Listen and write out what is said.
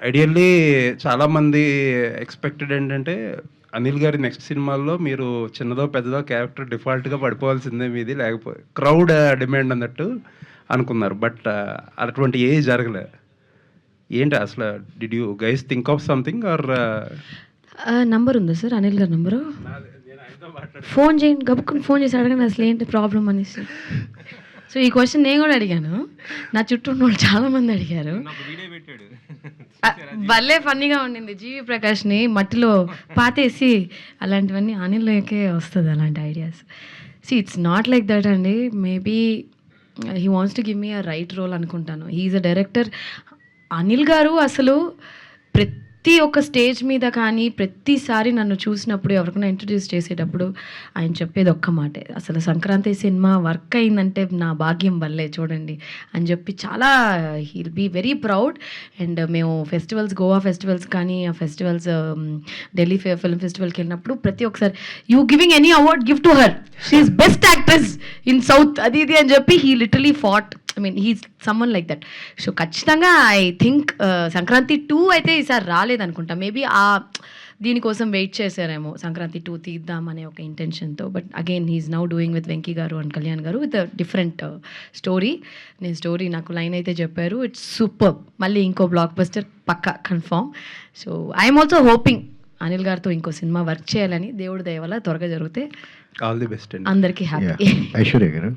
Ideally చాలామంది expected ఏంటంటే అనిల్ గారి నెక్స్ట్ సినిమాల్లో మీరు చిన్నదో పెద్దదో క్యారెక్టర్ డిఫాల్ట్గా పడిపోవాల్సిందే మీది, లేకపోతే క్రౌడ్ డిమాండ్ అన్నట్టు అనుకున్నారు. బట్ అటువంటి ఏ జరగలే. ఏంటి అసలు, did you guys think of something or? Number ఉందా సార్ అనిల్ గారి నంబరు? ఫోన్ చేయండి, గబుక్కుని ఫోన్ చేసి అడగండి అసలు ఏంటి ప్రాబ్లం అనేసి. సో ఈ క్వశ్చన్ నేను కూడా అడిగాను, నా చుట్టూ ఉన్న వాళ్ళు చాలామంది అడిగారు. భలే ఫన్నీగా ఉండింది. జీవి ప్రకాష్ని మట్టిలో పాతేసి అలాంటివన్నీ అనిల్కే వస్తుంది అలాంటి ideas. It's not like that అండి. Maybe he wants to give me a right role అనుకుంటాను. He's a director. Anil garu అసలు ప్రతి ఒక్క స్టేజ్ మీద కానీ ప్రతిసారి నన్ను చూసినప్పుడు ఎవరికైనా ఇంట్రడ్యూస్ చేసేటప్పుడు ఆయన చెప్పేది ఒక్క మాటే, అసలు సంక్రాంతి సినిమా వర్క్ అయిందంటే నా భాగ్యం వల్లే చూడండి అని చెప్పి చాలా he'll be very proud. And మేము ఫెస్టివల్స్, గోవా ఫెస్టివల్స్ కానీ ఆ ఫెస్టివల్స్, ఢిల్లీ ఫిల్మ్ ఫెస్టివల్కి వెళ్ళినప్పుడు ప్రతి ఒక్కసారి you giving any award give to her, she's best actress in south అది ఇది అని చెప్పి he literally fought. I mean he's someone like that. So ఖచ్చితంగా ఐ థింక్ సంక్రాంతి 2 అయితే ఈసారి రాలేదనుకుంటా. మేబీ దీనికోసం వెయిట్ చేశారేమో, సంక్రాంతి 2 తీద్దామనే ఒక ఇంటెన్షన్తో. But again he's now doing with Venky garu and Kalyan garu with different story. నేను స్టోరీ నాకు లైన్ అయితే చెప్పారు, ఇట్స్ సూపర్. మళ్ళీ ఇంకో బ్లాక్ బస్టర్ పక్కా confirm. So I'm also hoping Anil గారితో ఇంకో సినిమా వర్క్ చేయాలని. దేవుడి దయ వల్ల త్వరగా జరిగితే ఆల్ ది బెస్ట్ అండి అందరికీ హ్యాపీ. ఐశ్వర్య గారు,